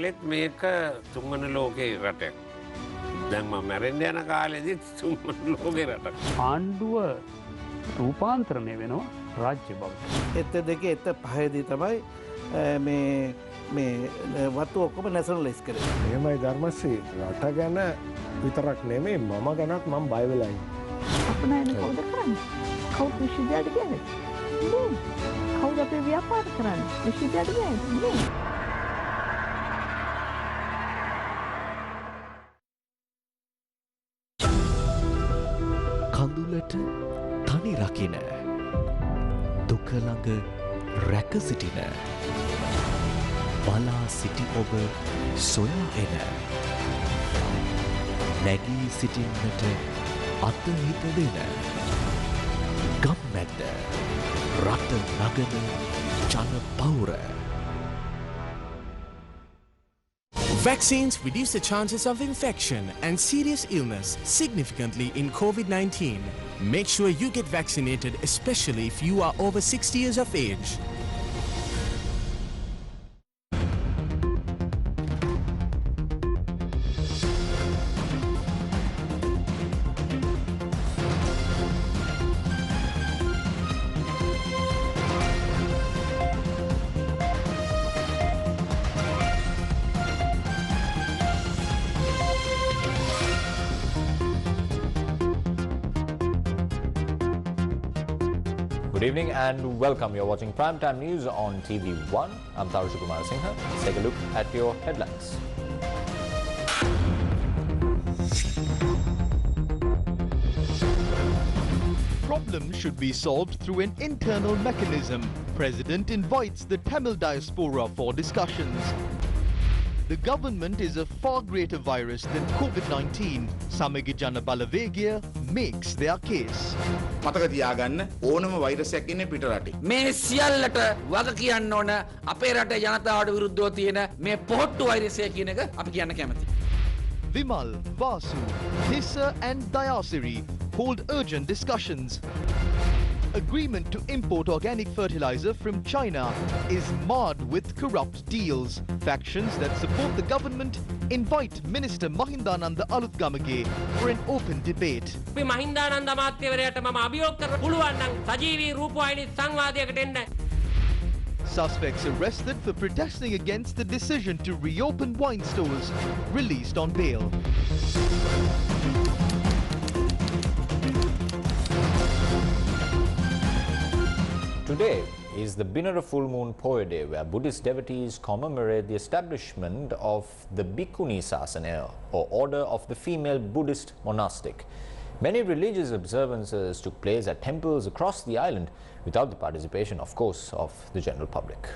ලෙත් මේක තුන්වන ලෝකයේ රටක්. දැන් මම මැරෙන්න යන කාලෙදි තුන්වන ලෝකේ රටක්. ආණ්ඩුව රූපාන්තරණය වෙනවා රාජ්‍ය බවට. එත දෙකේ එත පහේදී තමයි මේ වතු ඔක්කොම නැෂනලයිස් කරේ. එහෙමයි ධර්මශ්‍රී, රට ගැන විතරක් නෙමෙයි මම ගැනත් මම බය වෙලා ඉන්නේ. අපනයන කවුද කරන්නේ? කවුද විශ්වවිද්‍යාලයට ගියන්නේ? නේ. කවුද අපේ ව්‍යාපාර කරන්නේ? විශ්වවිද්‍යාලයට ගියන්නේ? නේ. කඳුලට තනි රකින දුක ළඟ රැක සිටින බලා සිටි ඔබ සොයා එන නැගී සිටින්නට අතහිත දෙන ගම්මැද්ද රට නගන ජන පෞර. Vaccines reduce the chances of infection and serious illness significantly in COVID-19. Make sure you get vaccinated, especially if you are over 60 years of age. Good evening and welcome. You're watching Primetime News on TV1. I'm Tarusha Kumar Singha. Let's take a look at your headlines. Problems should be solved through an internal mechanism. President invites the Tamil diaspora for discussions. The government is a far greater virus than COVID-19. Samagijana Balavegya makes their case. මතක තියාගන්න ඕනම වෛරසයක් ඉන්නේ පිට රටේ. මේ සියල්ලට වග කියන්න ඕන අපේ රටේ ජනතාවට විරුද්ධව තියෙන මේ පොහොට්ටු වෛරසය කියන එක අපි කියන්න කැමතියි. Vimal, Vasu, Nissa and Dayasiri hold urgent discussions. Agreement to import organic fertilizer from China is marred with corrupt deals. Factions that support the government invite Minister Mahindananda Alutgamage for an open debate. Mahindananda මාත්‍යවරයාට මම අභියෝග කරන්න පුළුවන් නම් සජීවී රූපවාහිනී සංවාදයකට එන්න. Suspects arrested for protesting against the decision to reopen wine stores released on bail. Today is the Binara Full Moon Poya Day, where Buddhist devotees commemorate the establishment of the Bhikkhuni Sasana, or Order of the Female Buddhist Monastic. Many religious observances took place at temples across the island without the participation, of course, of the general public.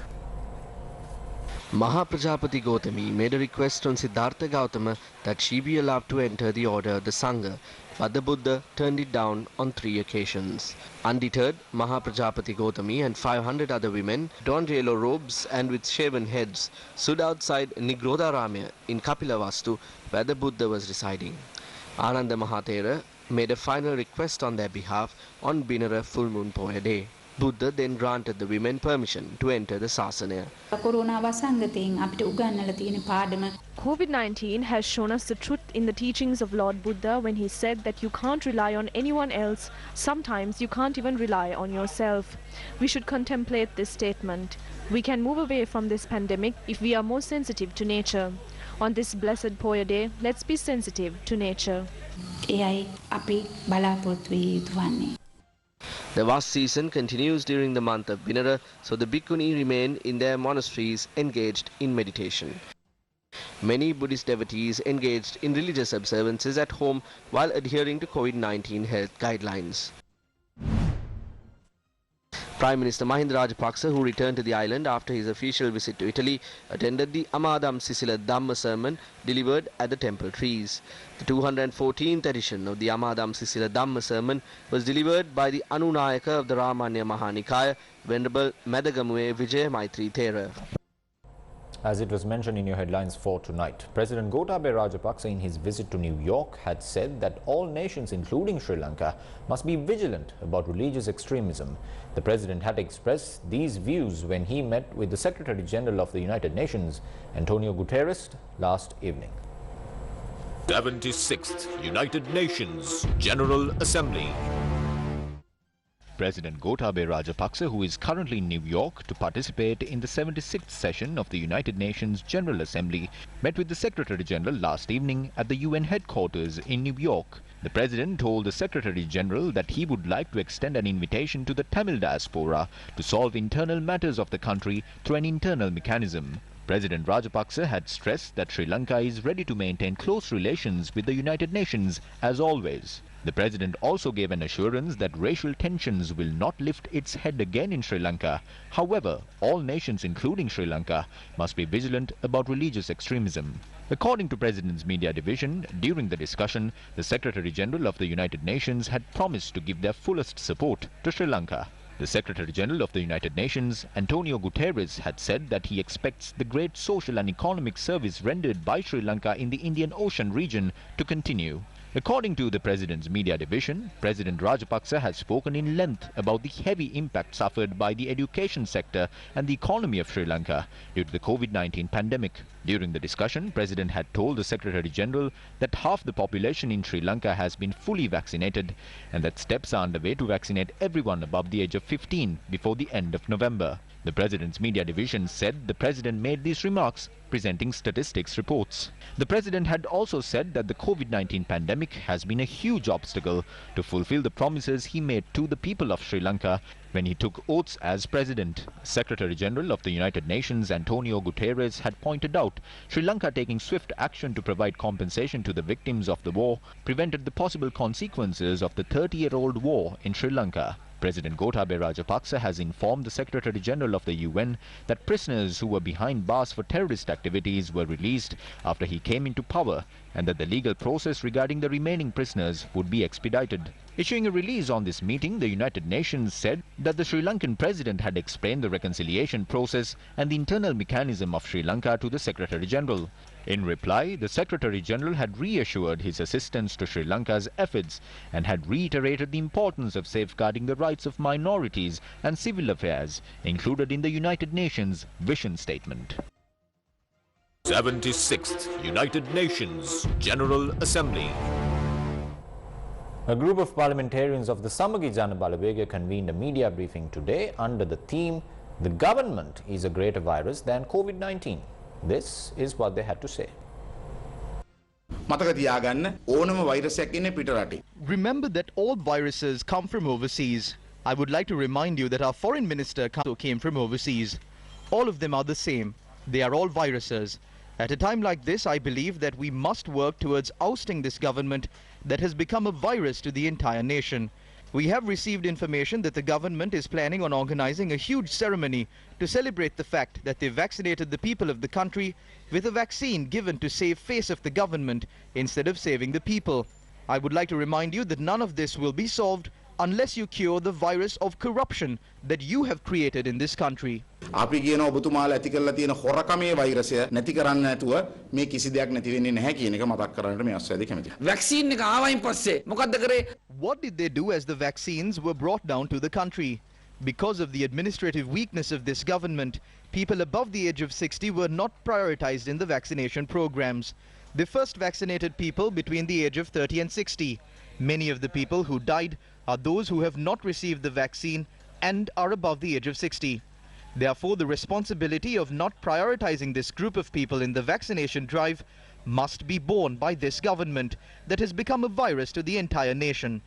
Maha Prajapati Gautami made a request on Siddhartha Gautama that she be allowed to enter the order, the Sangha, but the Buddha turned it down on 3 occasions. Undeterred, Maha Prajapati Gautami and 500 other women, donned yellow robes and with shaven heads, stood outside Nigrodharamya in Kapilavastu, where the Buddha was residing. Ananda Mahathera made a final request on their behalf on Binara Full Moon Poya Day. Buddha then granted the women permission to enter the Sasana. COVID-19 has shown us the truth in the teachings of Lord Buddha when he said that you can't rely on anyone else. Sometimes you can't even rely on yourself. We should contemplate this statement. We can move away from this pandemic if we are more sensitive to nature. On this blessed Poya Day, let's be sensitive to nature. The vast season continues during the month of Binara, so the Bhikkhuni remain in their monasteries engaged in meditation. Many Buddhist devotees engaged in religious observances at home while adhering to COVID-19 health guidelines. Prime Minister Mahinda Rajapaksa, who returned to the island after his official visit to Italy, attended the Amadam Sisila Dhamma sermon delivered at the temple trees. The 214th edition of the Amadam Sisila Dhamma sermon was delivered by the Anunayaka of the Ramanya Mahanikaya, Venerable Madagamuwe Vijay Maitri Thera. As it was mentioned in your headlines for tonight, President Gotabaya Rajapaksa in his visit to New York had said that all nations, including Sri Lanka, must be vigilant about religious extremism. The president had expressed these views when he met with the Secretary General of the United Nations, Antonio Guterres, last evening. 76th United Nations General Assembly. President Gotabaya Rajapaksa, who is currently in New York to participate in the 76th session of the United Nations General Assembly, met with the Secretary General last evening at the UN headquarters in New York. The President told the Secretary General that he would like to extend an invitation to the Tamil diaspora to solve internal matters of the country through an internal mechanism. President Rajapaksa had stressed that Sri Lanka is ready to maintain close relations with the United Nations as always. The President also gave an assurance that racial tensions will not lift its head again in Sri Lanka. However, all nations, including Sri Lanka, must be vigilant about religious extremism. According to President's Media Division, during the discussion, the Secretary General of the United Nations had promised to give their fullest support to Sri Lanka. The Secretary General of the United Nations, Antonio Guterres, had said that he expects the great social and economic service rendered by Sri Lanka in the Indian Ocean region to continue. According to the President's Media Division, President Rajapaksa has spoken in length about the heavy impact suffered by the education sector and the economy of Sri Lanka due to the COVID-19 pandemic. During the discussion, President had told the Secretary General that half the population in Sri Lanka has been fully vaccinated and that steps are underway to vaccinate everyone above the age of 15 before the end of November. The President's Media Division said the President made these remarks presenting statistics reports. The President had also said that the COVID-19 pandemic has been a huge obstacle to fulfill the promises he made to the people of Sri Lanka when he took oaths as President. Secretary General of the United Nations, Antonio Guterres, had pointed out Sri Lanka taking swift action to provide compensation to the victims of the war prevented the possible consequences of the 30-year-old war in Sri Lanka. President Gotabaya Rajapaksa has informed the Secretary General of the UN that prisoners who were behind bars for terrorist activities were released after he came into power and that the legal process regarding the remaining prisoners would be expedited. Issuing a release on this meeting, the United Nations said that the Sri Lankan President had explained the reconciliation process and the internal mechanism of Sri Lanka to the Secretary General. In reply, the Secretary General had reassured his assistance to Sri Lanka's efforts and had reiterated the importance of safeguarding the rights of minorities and civil affairs included in the United Nations Vision Statement. 76th United Nations General Assembly. A group of parliamentarians of the Samagi Jana Balawega convened a media briefing today under the theme, "The government is a greater virus than COVID-19. This is what they had to say. Remember that all viruses come from overseas. I would like to remind you that our foreign minister came from overseas. All of them are the same. They are all viruses. At a time like this, I believe that we must work towards ousting this government that has become a virus to the entire nation. We have received information that the government is planning on organizing a huge ceremony to celebrate the fact that they vaccinated the people of the country with a vaccine given to save face of the government instead of saving the people. I would like to remind you that none of this will be solved unless you cure the virus of corruption that you have created in this country. අපි කියන ඔබතුමාලා ඇති කරලා තියෙන හොරකමේ වෛරසය නැති කරන්න නැතුව මේ කිසි දෙයක් නැති වෙන්නේ නැහැ කියන එක මතක් කරගන්නට මේ අවස්ථාවේදී කැමතියි. වැක්සින් එක ආවයින් පස්සේ මොකද්ද කරේ? What did they do as the vaccines were brought down to the country? Because of the administrative weakness of this government, people above the age of 60 were not prioritized in the vaccination programs. They first vaccinated people between the age of 30 and 60. Many of the people who died are those who have not received the vaccine and are above the age of 60. Therefore, the responsibility of not prioritizing this group of people in the vaccination drive must be borne by this government that has become a virus to the entire nation.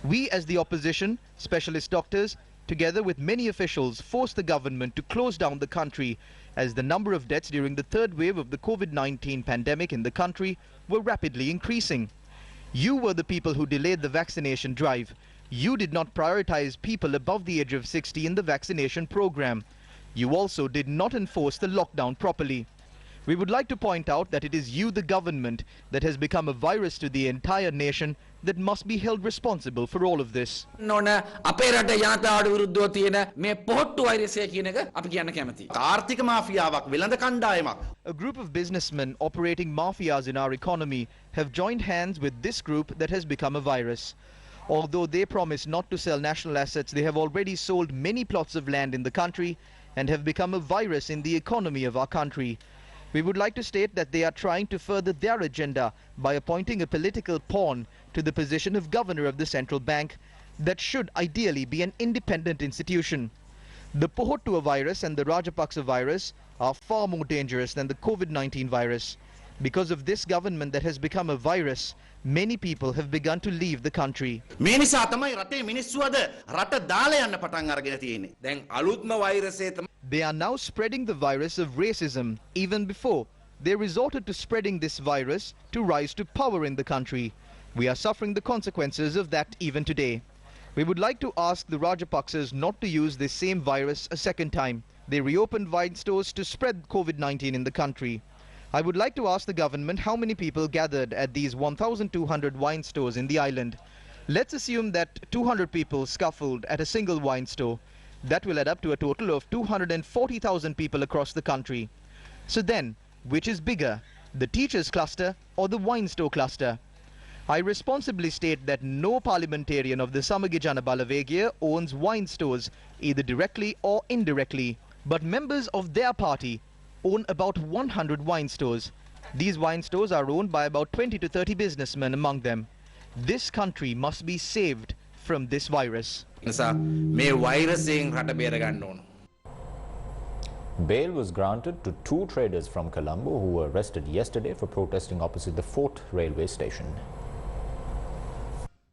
We as the opposition, specialist doctors, together with many officials, forced the government to close down the country as the number of deaths during the third wave of the COVID-19 pandemic in the country were rapidly increasing. You were the people who delayed the vaccination drive. You did not prioritize people above the age of 60 in the vaccination program. You also did not enforce the lockdown properly. We would like to point out that it is you, the government, that has become a virus to the entire nation that must be held responsible for all of this. නොන අපේ රටේ ජනතාවට විරුද්ධව තියෙන මේ පොහොට්ටු වෛරසය කියන එක අපි කියන්න කැමතියි. ආර්ථික මාෆියාවක් වෙළඳ කණ්ඩායමක්. A group of businessmen operating mafias in our economy have joined hands with this group that has become a virus. Although they promise not to sell national assets, they have already sold many plots of land in the country and have become a virus in the economy of our country. We would like to state that they are trying to further their agenda by appointing a political pawn to the position of governor of the central bank that should ideally be an independent institution. The Pohottua virus and the Rajapaksa virus are far more dangerous than the COVID-19 virus. Because of this government that has become a virus, many people have begun to leave the country. මේ නිසා තමයි රටේ මිනිස්සු අද රට දාලා යන්න පටන් අරගෙන තියෙන්නේ. දැන් අලුත්ම වෛරසය තමයි. They are now spreading the virus of racism. Even before, they resorted to spreading this virus to rise to power in the country. We are suffering the consequences of that even today. We would like to ask the Rajapaksas not to use this same virus a second time. They reopened wine stores to spread COVID-19 in the country. I would like to ask the government how many people gathered at these 1,200 wine stores in the island. Let's assume that 200 people scuffled at a single wine store. That will add up to a total of 240,000 people across the country. So then, which is bigger, the teachers cluster or the wine store cluster? I responsibly state that no parliamentarian of the Samagijana Balavagia owns wine stores, either directly or indirectly. But members of their party own about 100 wine stores. These wine stores are owned by about 20 to 30 businessmen among them. This country must be saved from this virus. Bail was granted to 2 traders from Colombo who were arrested yesterday for protesting opposite the Fort railway station.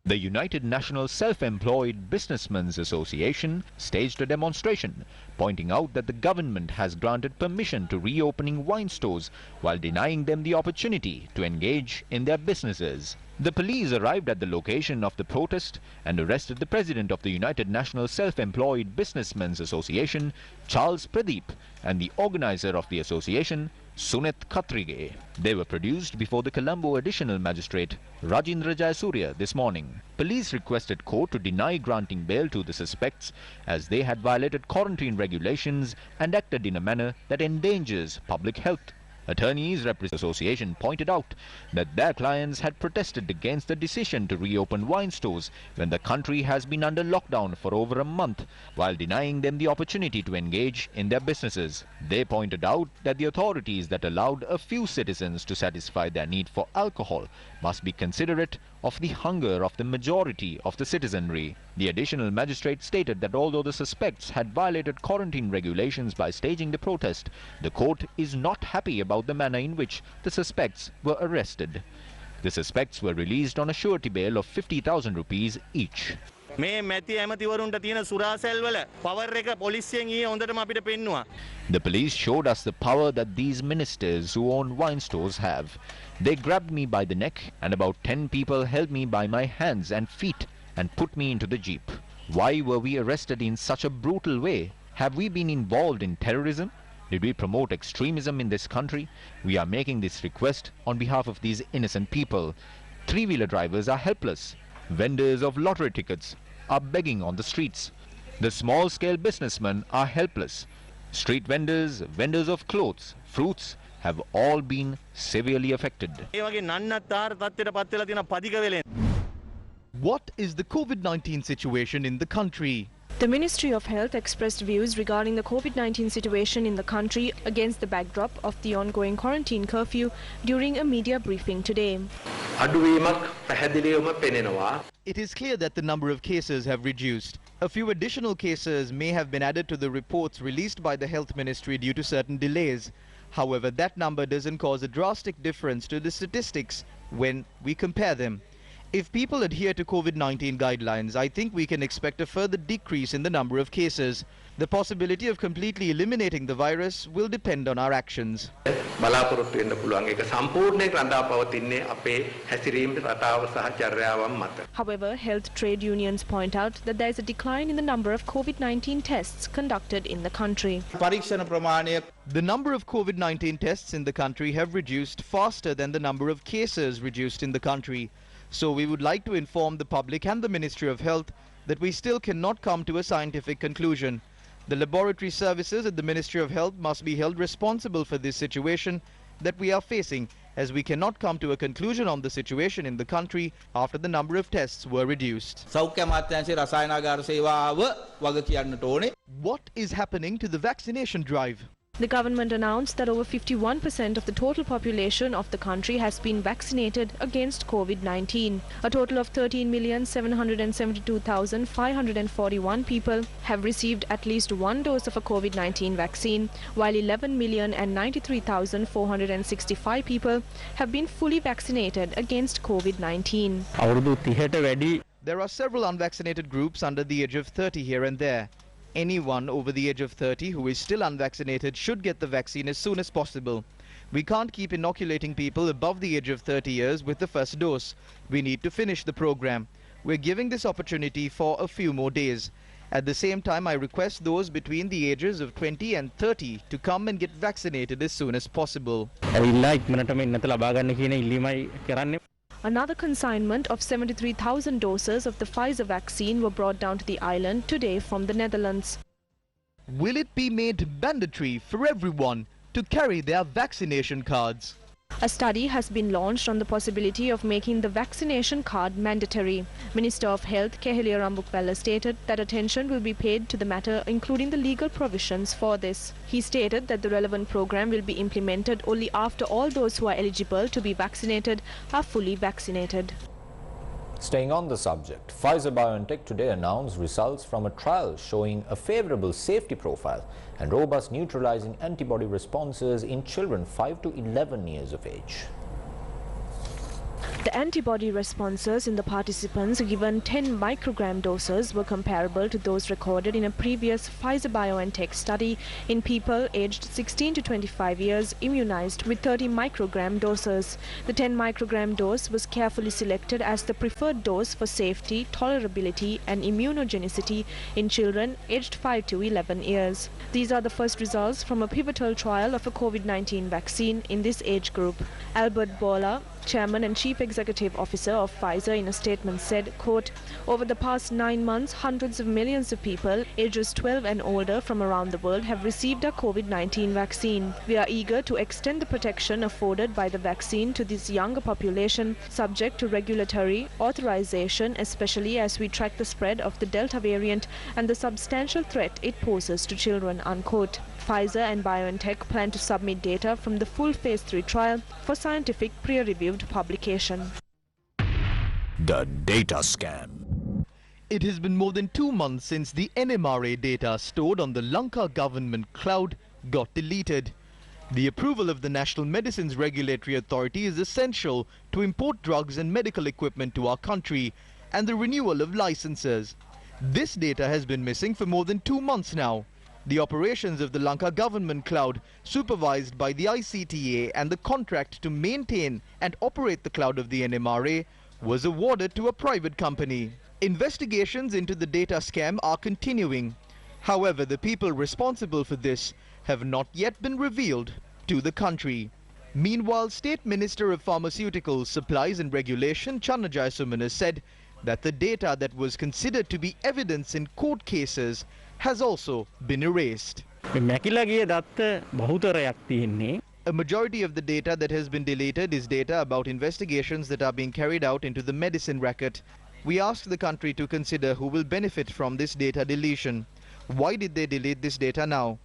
The United National Self-Employed Businessmen's Association staged a demonstration, pointing out that the government has granted permission to reopening wine stores while denying them the opportunity to engage in their businesses. The police arrived at the location of the protest and arrested the president of the United National Self-Employed Businessmen's Association, Charles Pradeep, and the organizer of the association, Sunit Khatrige. They were produced before the Colombo Additional Magistrate Rajendra Jayasuriya this morning. Police requested court to deny granting bail to the suspects as they had violated quarantine regulations and acted in a manner that endangers public health. Attorneys representing the association pointed out that their clients had protested against the decision to reopen wine stores when the country has been under lockdown for over a month, while denying them the opportunity to engage in their businesses. They pointed out that the authorities that allowed a few citizens to satisfy their need for alcohol must be considerate of the hunger of the majority of the citizenry. The additional magistrate stated that although the suspects had violated quarantine regulations by staging the protest, the court is not happy about the manner in which the suspects were arrested. The suspects were released on a surety bail of 50,000 rupees each. The police showed us the power that these ministers who own wine stores have. They grabbed me by the neck and about 10 people held me by my hands and feet and put me into the jeep. Why were we arrested in such a brutal way? Have we been involved in terrorism? Did we promote extremism in this country? We are making this request on behalf of these innocent people. Three-wheeler drivers are helpless. Vendors of lottery tickets are begging on the streets. The small-scale businessmen are helpless. Street vendors, vendors of clothes, fruits have all been severely affected. What is the COVID-19 situation in the country? The Ministry of Health expressed views regarding the COVID-19 situation in the country against the backdrop of the ongoing quarantine curfew during a media briefing today. It is clear that the number of cases have reduced. A few additional cases may have been added to the reports released by the Health Ministry due to certain delays. However, that number doesn't cause a drastic difference to the statistics when we compare them. If people adhere to COVID-19 guidelines, I think we can expect a further decrease in the number of cases. The possibility of completely eliminating the virus will depend on our actions. However, health trade unions point out that there is a decline in the number of COVID-19 tests conducted in the country. The number of COVID-19 tests in the country have reduced faster than the number of cases reduced in the country. So we would like to inform the public and the Ministry of Health that we still cannot come to a scientific conclusion. The laboratory services at the Ministry of Health must be held responsible for this situation that we are facing, as we cannot come to a conclusion on the situation in the country after the number of tests were reduced. What is happening to the vaccination drive? The government announced that over 51% of the total population of the country has been vaccinated against COVID-19. A total of 13,772,541 people have received at least one dose of a COVID-19 vaccine, while 11,093,465 people have been fully vaccinated against COVID-19. There are several unvaccinated groups under the age of 30 here and there. Anyone over the age of 30 who is still unvaccinated should get the vaccine as soon as possible. We can't keep inoculating people above the age of 30 years with the first dose. We need to finish the program. We're giving this opportunity for a few more days. At the same time, I request those between the ages of 20 and 30 to come and get vaccinated as soon as possible. Another consignment of 73,000 doses of the Pfizer vaccine were brought down to the island today from the Netherlands. Will it be made mandatory for everyone to carry their vaccination cards? A study has been launched on the possibility of making the vaccination card mandatory. Minister of Health Kehelia Rambukvella stated that attention will be paid to the matter, including the legal provisions for this. He stated that the relevant program will be implemented only after all those who are eligible to be vaccinated are fully vaccinated. Staying on the subject, Pfizer-BioNTech today announced results from a trial showing a favorable safety profile and robust neutralizing antibody responses in children 5 to 11 years of age. The antibody responses in the participants given 10 microgram doses were comparable to those recorded in a previous Pfizer-BioNTech study in people aged 16 to 25 years immunized with 30 microgram doses. The 10 microgram dose was carefully selected as the preferred dose for safety, tolerability and immunogenicity in children aged 5 to 11 years. These are the first results from a pivotal trial of a COVID-19 vaccine in this age group. Albert Bourla, Chairman and Chief Executive Officer of Pfizer, in a statement said, quote, "Over the past 9 months, hundreds of millions of people ages 12 and older from around the world have received a COVID-19 vaccine. We are eager to extend the protection afforded by the vaccine to this younger population, subject to regulatory authorization, especially as we track the spread of the Delta variant and the substantial threat it poses to children," unquote. Pfizer and BioNTech plan to submit data from the full phase 3 trial for scientific peer-reviewed publication. The data scam. It has been more than 2 months since the NMRA data stored on the Lanka government cloud got deleted. The approval of the National Medicines Regulatory Authority is essential to import drugs and medical equipment to our country, and the renewal of licenses. This data has been missing for more than 2 months now. The operations of the Lanka government cloud, supervised by the ICTA, and the contract to maintain and operate the cloud of the NMRA was awarded to a private company. Investigations into the data scam are continuing. However, the people responsible for this have not yet been revealed to the country. Meanwhile, State Minister of Pharmaceuticals, Supplies and Regulation, Channa Jayasumana, said that the data that was considered to be evidence in court cases has also been erased. A majority of the data that has been deleted is data about investigations that are being carried out into the medicine racket. We asked the country to consider who will benefit from this data deletion. Why did they delete this data now?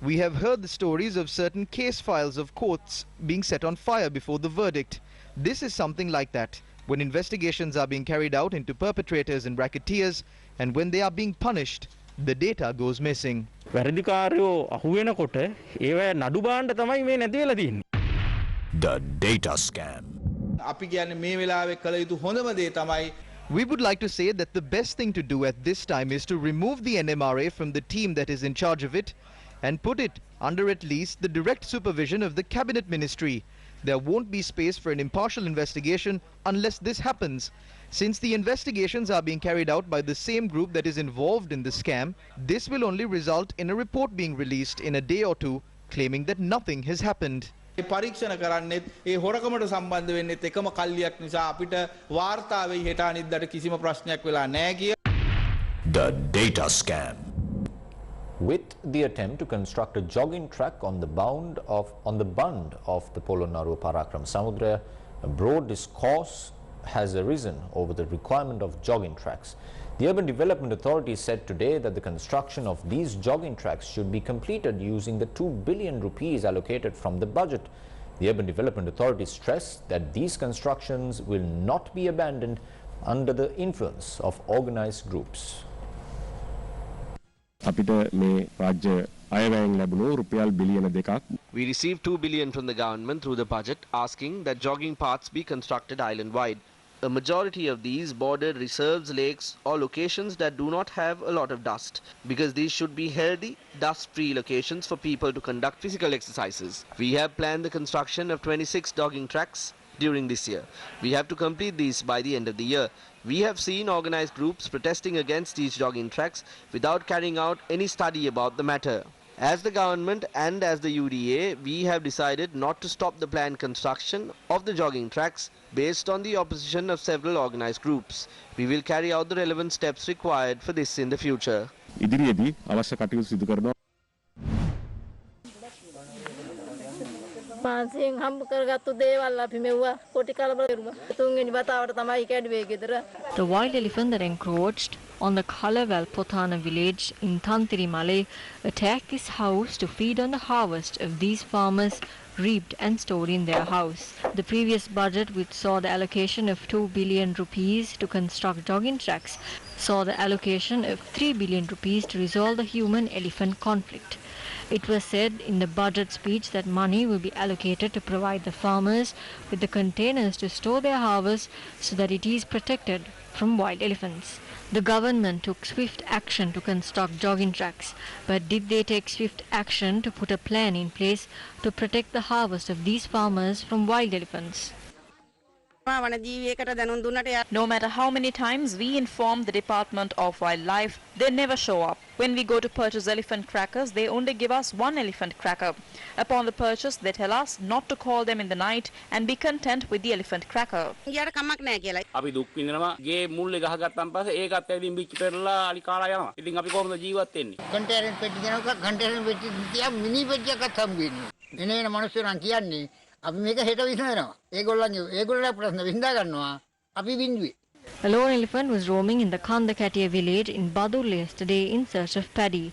We have heard the stories of certain case files of courts being set on fire before the verdict. This is something like that, when investigations are being carried out into perpetrators and racketeers, and when they are being punished, the data goes missing. The data scam. We would like to say that the best thing to do at this time is to remove the NMRA from the team that is in charge of it and put it under at least the direct supervision of the Cabinet Ministry. There won't be space for an impartial investigation unless this happens. Since the investigations are being carried out by the same group that is involved in the scam, this will only result in a report being released in a day or two claiming that nothing has happened. පරීක්ෂණ කරන්නෙත් ඒ හොරකමට සම්බන්ධ වෙන්නෙත් එකම කල්ලියක් නිසා අපිට වාර්තා වෙයි හෙට අනිද්දාට කිසිම ප්‍රශ්නයක් වෙලා නැහැ කිය. The data scam. With the attempt to construct a jogging track on the bund of the Polonnaruwa Parakram Samudra, a broad discourse has arisen over the requirement of jogging tracks. The Urban Development Authority said today that the construction of these jogging tracks should be completed using the 2 billion rupees allocated from the budget. The Urban Development Authority stressed that these constructions will not be abandoned under the influence of organized groups. We received 2 billion from the government through the budget, asking that jogging paths be constructed island-wide. A majority of these border reserves, lakes or locations that do not have a lot of dust, because these should be healthy, dust-free locations for people to conduct physical exercises. We have planned the construction of 26 jogging tracks during this year. We have to complete these by the end of the year. We have seen organized groups protesting against these jogging tracks without carrying out any study about the matter. As the government and as the UDA, we have decided not to stop the planned construction of the jogging tracks based on the opposition of several organized groups. We will carry out the relevant steps required for this in the future. The wild elephant that encroached on the Kalawal Pothana village in Tantiri Malay attacked this house to feed on the harvest of these farmers reaped and stored in their house. The previous budget, which saw the allocation of 2 billion rupees to construct jogging tracks, saw the allocation of 3 billion rupees to resolve the human-elephant conflict. It was said in the budget speech that money will be allocated to provide the farmers with the containers to store their harvest so that it is protected from wild elephants. The government took swift action to construct jogging tracks, but did they take swift action to put a plan in place to protect the harvest of these farmers from wild elephants? No matter how many times we inform the Department of Wildlife, they never show up. When we go to purchase elephant crackers, they only give us one elephant cracker. Upon the purchase, they tell us not to call them in the night and be content with the elephant cracker. අපි දුක් විඳිනවා ගේ මුල්ලේ ගහගත්තාන් පස්සේ ඒකත් ඇවිදින් බිච්ච පෙරලා අලි කාලා යනවා. ඉතින් අපි කොහොමද ජීවත් වෙන්නේ? කන්ටේනර් පෙට්ටි දෙනවා කන්ටේනර් පෙට්ටි තියා මිනි පෙට්ටියක්වත් හම්බෙන්නේ. එනේන මිනිස්සු නම් කියන්නේ අපි මේක හෙට විසඳනවා. ඒගොල්ලෝ ප්‍රශ්න විසඳා ගන්නවා. අපි බින්දුවේ. A lone elephant was roaming in the Kandakatia village in Badul yesterday in search of paddy.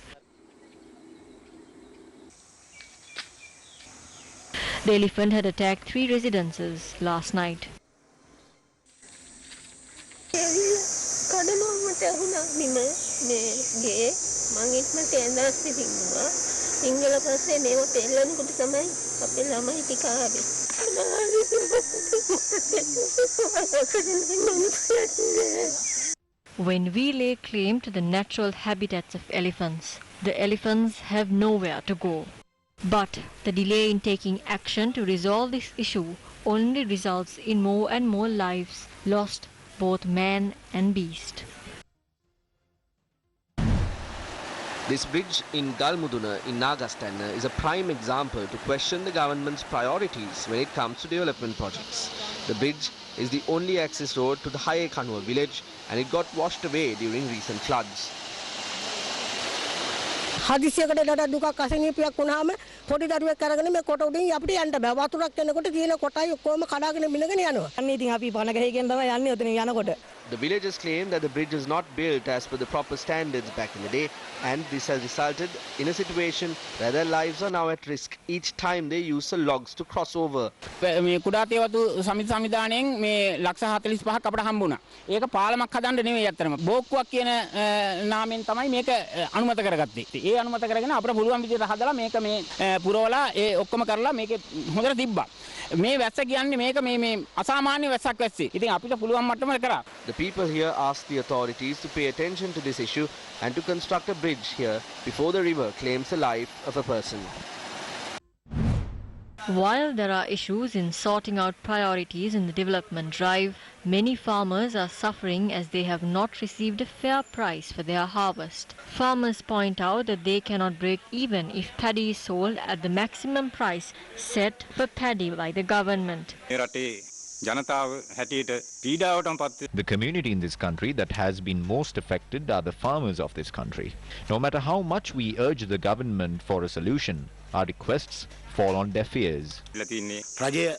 The elephant had attacked 3 residences last night. When we lay claim to the natural habitats of elephants, the elephants have nowhere to go. But the delay in taking action to resolve this issue only results in more and more lives lost, both man and beast. This bridge in Galmuduna in Nagastanna is a prime example to question the government's priorities when it comes to development projects. The bridge is the only access road to the Hayekanua village and it got washed away during recent floods. හදිසියකට දුකක් අසනීපයක් වුණාම පොඩි දරුවෙක් අරගෙන මේ කොට උඩින් අපිට යන්න බෑ. වතුරක් එනකොට තියෙන කොටයි ඔක්කොම කඩාගෙන මිනගෙන යනවා. අන්න ඉතින් අපි පණගහේකින් තමයි යන්නේ ඔතන යනකොට. The villagers claim that the bridge is not built as per the proper standards back in the day, and this has resulted in a situation where their lives are now at risk each time they use the logs to cross over. මේ කුඩාතේ වතු සමිති සංවිධානයෙන් මේ ලක්ෂ 45ක් අපට හම්බුණා. ඒක පාලමක් හදන්න නෙවෙයි අත්‍තරම. බෝක්කුවක් කියන නාමයෙන් තමයි මේක අනුමත කරගත්තේ. ඒ අනුමත කරගෙන අපිට පුළුවන් විදිහට හදලා මේක මේ පුරවලා ඒ ඔක්කොම කරලා මේකේ හොඳට තිබ්බා. මේ වැස්ස කියන්නේ මේක මේ අසාමාන්‍ය වැස්සක් වැස්සේ. ඉතින් අපිට පුළුවන් මට්ටමකට කරා. The people here ask the authorities to pay attention to this issue and to construct a bridge here before the river claims the life of a person. While there are issues in sorting out priorities in the development drive, many farmers are suffering as they have not received a fair price for their harvest. Farmers point out that they cannot break even if paddy is sold at the maximum price set for paddy by the government. The community in this country that has been most affected are the farmers of this country. No matter how much we urge the government for a solution, our requests fall on deaf ears. The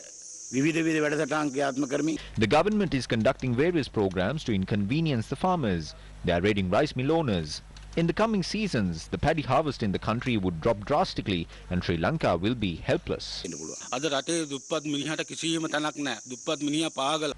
government is conducting various programs to inconvenience the farmers. They are raiding rice mill owners. In the coming seasons, the paddy harvest in the country would drop drastically and Sri Lanka will be helpless.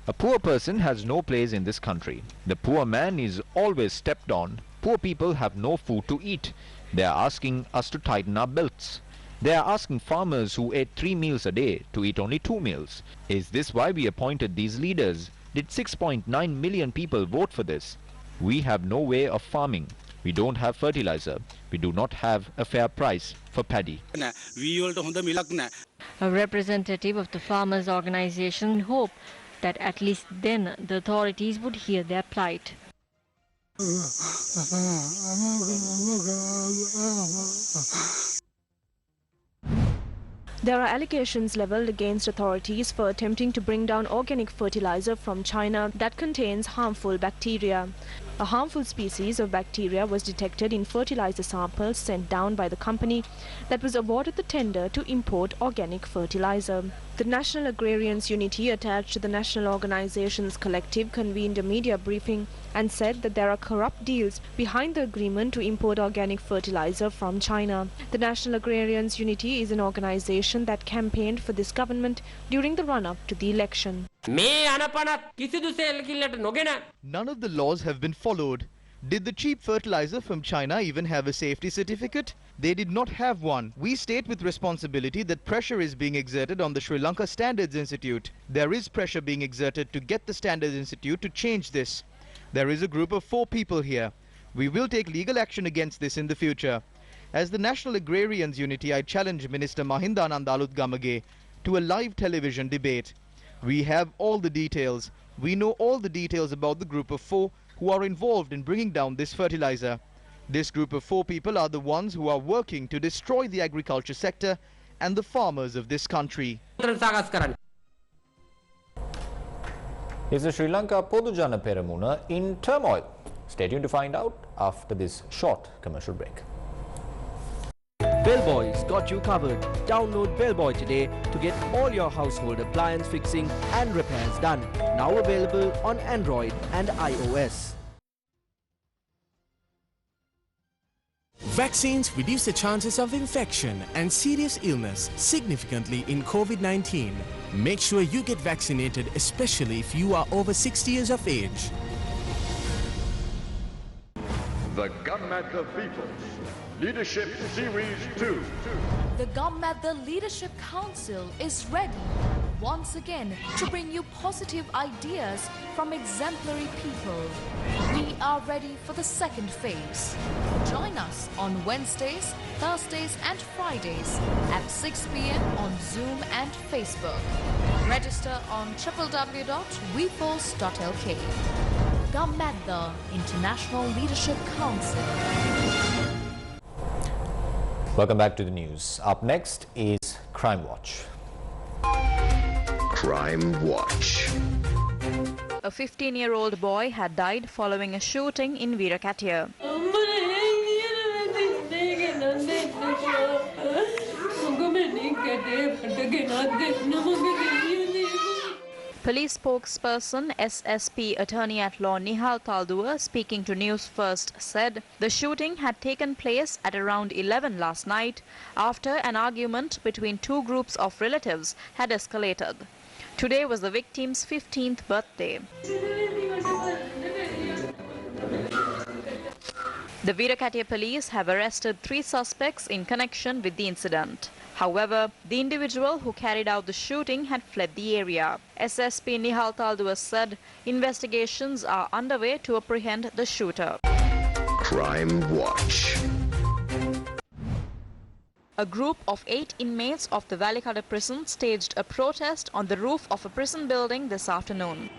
A poor person has no place in this country. The poor man is always stepped on. Poor people have no food to eat. They are asking us to tighten our belts. They are asking farmers who ate 3 meals a day to eat only 2 meals. Is this why we appointed these leaders? Did 6.9 million people vote for this? We have no way of farming. We don't have fertilizer. We do not have a fair price for paddy. A representative of the farmers' organization hoped that at least then the authorities would hear their plight. There are allegations leveled against authorities for attempting to bring down organic fertilizer from China that contains harmful bacteria. A harmful species of bacteria was detected in fertilizer samples sent down by the company that was awarded the tender to import organic fertilizer. The National Agrarians Unity attached to the National Organizations Collective convened a media briefing and said that there are corrupt deals behind the agreement to import organic fertilizer from China. The National Agrarians Unity is an organization that campaigned for this government during the run-up to the election. None of the laws have been followed. Did the cheap fertilizer from China even have a safety certificate? They did not have one. We state with responsibility that pressure is being exerted on the Sri Lanka Standards Institute. There is pressure being exerted to get the Standards Institute to change this. There is a group of 4 people here. We will take legal action against this in the future. As the National Agrarians Unity, I challenge Minister Mahindananda Alutgamage to a live television debate. We have all the details. We know all the details about the group of 4 who are involved in bringing down this fertilizer. This group of 4 people are the ones who are working to destroy the agriculture sector and the farmers of this country. Is the Sri Lanka Podujana Peramuna in turmoil? Stay tuned to find out after this short commercial break. Bellboy's got you covered. Download Bellboy today to get all your household appliance fixing and repairs done. Now available on Android and iOS. Vaccines reduce the chances of infection and serious illness significantly in COVID-19. Make sure you get vaccinated, especially if you are over 60 years of age. The Gun at the People's Leadership Series 2. The Gammadda Leadership Council is ready once again to bring you positive ideas from exemplary people. We are ready for the second phase. Join us on Wednesdays, Thursdays and Fridays at 6 p.m. on Zoom and Facebook. Register on www.vforce.lk. Gammadda International Leadership Council. Welcome back to the news. Up next is Crime Watch. Crime Watch. A 15-year-old boy had died following a shooting in VACCINATION. Police spokesperson SSP Attorney-at-Law Nihal Talduwa, speaking to Newsfirst, said the shooting had taken place at around 11 last night after an argument between 2 groups of relatives had escalated. Today was the victim's 15th birthday. The VACCINATION police have arrested 3 suspects in connection with the incident. However, the individual who carried out the shooting had fled the area. SSP Nihal Talduwa said investigations are underway to apprehend the shooter. Crime Watch. a group of 8 inmates of the Valicada prison staged a protest on the roof of a prison building this afternoon.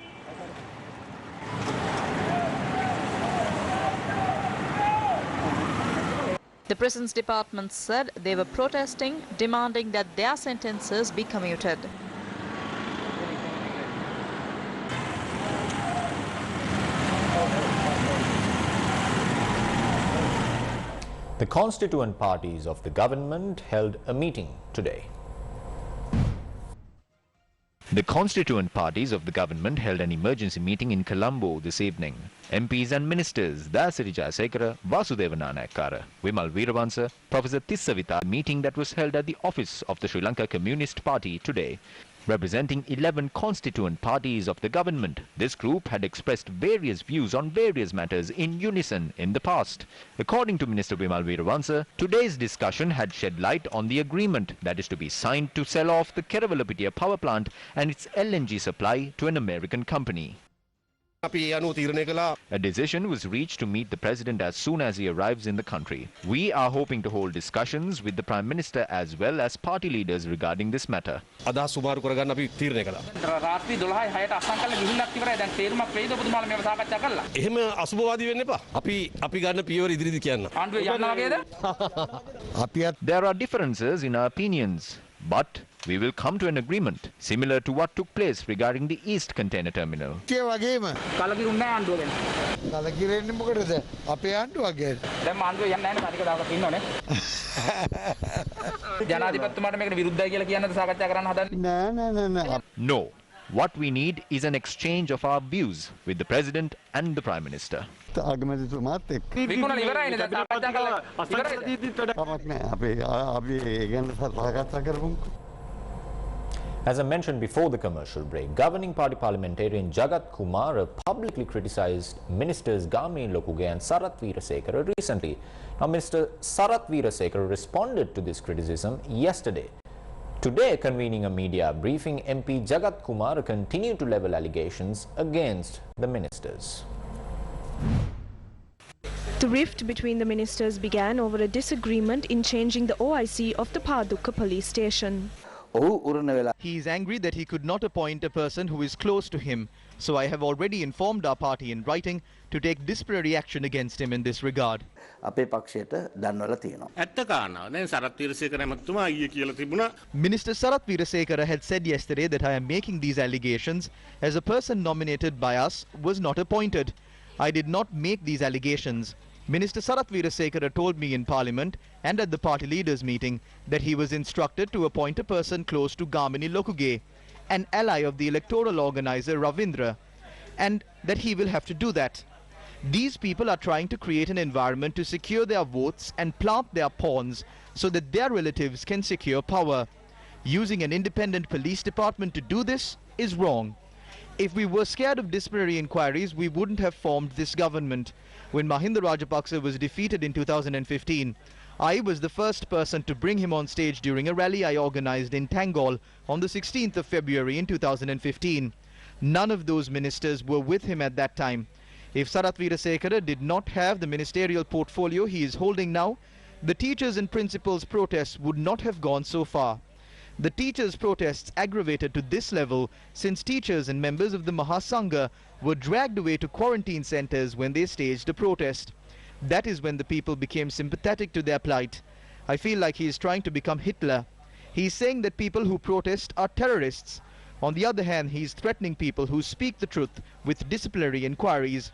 The prisons department said they were protesting, demanding that their sentences be commuted. The constituent parties of the government held a meeting today. The constituent parties of the government held an emergency meeting in Colombo this evening. MPs and ministers Dasari Jayasekara, Vasudeva Nanayakkara, Wimal Weerawansa, Professor Tissavitha, meeting that was held at the office of the Sri Lanka Communist Party today. Representing 11 constituent parties of the government, this group had expressed various views on various matters in unison in the past. According to Minister Wimal Weerawansa, today's discussion had shed light on the agreement that is to be signed to sell off the Kerawalapitia power plant and its LNG supply to an American company. A decision was reached to meet the president as soon as he arrives in the country. We are hoping to hold discussions with the Prime Minister as well as party leaders regarding this matter. There are differences in our opinions, but we will come to an agreement similar to what took place regarding the East Container Terminal. No. What we need is an exchange of our views with the President and the Prime Minister. As I mentioned before the commercial break, governing party parliamentarian Jagat Kumara publicly criticized ministers Gamini Lokuge and Sarath Weerasekara recently. Now, Minister Sarath Weerasekara responded to this criticism yesterday. Today, convening a media briefing, MP Jagat Kumara continued to level allegations against the ministers. The rift between the ministers began over a disagreement in changing the OIC of the Padukka police station. He is angry that he could not appoint a person who is close to him, so I have already informed our party in writing to take disciplinary action against him in this regard. Minister Sarath Weerasekara had said yesterday that I am making these allegations as a person nominated by us was not appointed. I did not make these allegations. Minister Sarath Weerasekara told me in Parliament and at the party leaders meeting that he was instructed to appoint a person close to Gamini Lokuge, an ally of the electoral organizer Ravindra, and that he will have to do that. These people are trying to create an environment to secure their votes and plant their pawns so that their relatives can secure power. Using an independent police department to do this is wrong. If we were scared of disciplinary inquiries, we wouldn't have formed this government. When Mahinda Rajapaksa was defeated in 2015, I was the first person to bring him on stage during a rally I organized in Tangol on the 16th of February in 2015. None of those ministers were with him at that time. If Sarath Weerasekara did not have the ministerial portfolio he is holding now, the teachers and principals' protests would not have gone so far. The teachers' protests aggravated to this level since teachers and members of the Mahasangha were dragged away to quarantine centers when they staged a protest. That is when the people became sympathetic to their plight. I feel like he is trying to become Hitler. He is saying that people who protest are terrorists. On the other hand, he is threatening people who speak the truth with disciplinary inquiries.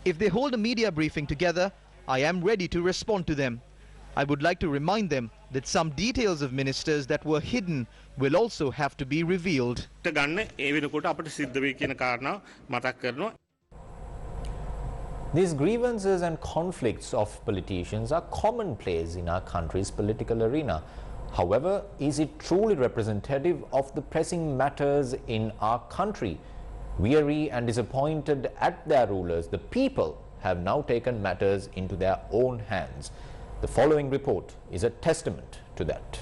If they hold a media briefing together, I am ready to respond to them. I would like to remind them that some details of ministers that were hidden will also have to be revealed. These grievances and conflicts of politicians are commonplace in our country's political arena. However, is it truly representative of the pressing matters in our country? Weary and disappointed at their rulers, the people have now taken matters into their own hands. The following report is a testament to that.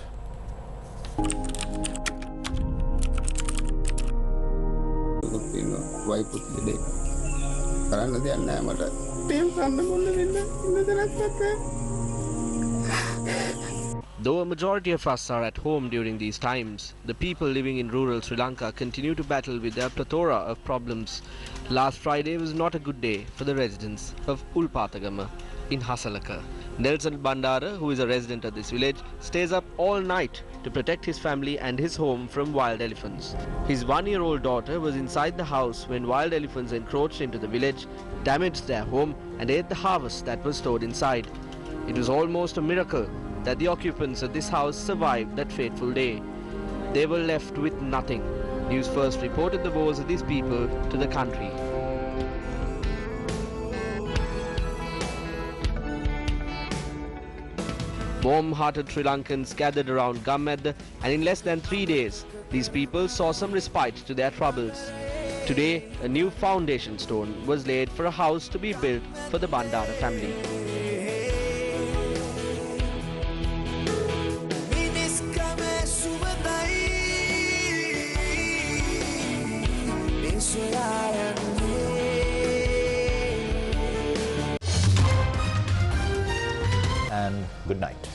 Though a majority of us are at home during these times, the people living in rural Sri Lanka continue to battle with their plethora of problems. Last Friday was not a good day for the residents of Ulpatagama in Hasalaka. Nelson Bandara, who is a resident of this village, stays up all night to protect his family and his home from wild elephants. His 1-year-old daughter was inside the house when wild elephants encroached into the village, damaged their home and ate the harvest that was stored inside. It was almost a miracle that the occupants of this house survived that fateful day. They were left with nothing. Newsfirst reported the woes of these people to the country. Warm-hearted Sri Lankans gathered around Gammadda, and in less than 3 days, these people saw some respite to their troubles. Today, a new foundation stone was laid for a house to be built for the Bandara family. And good night.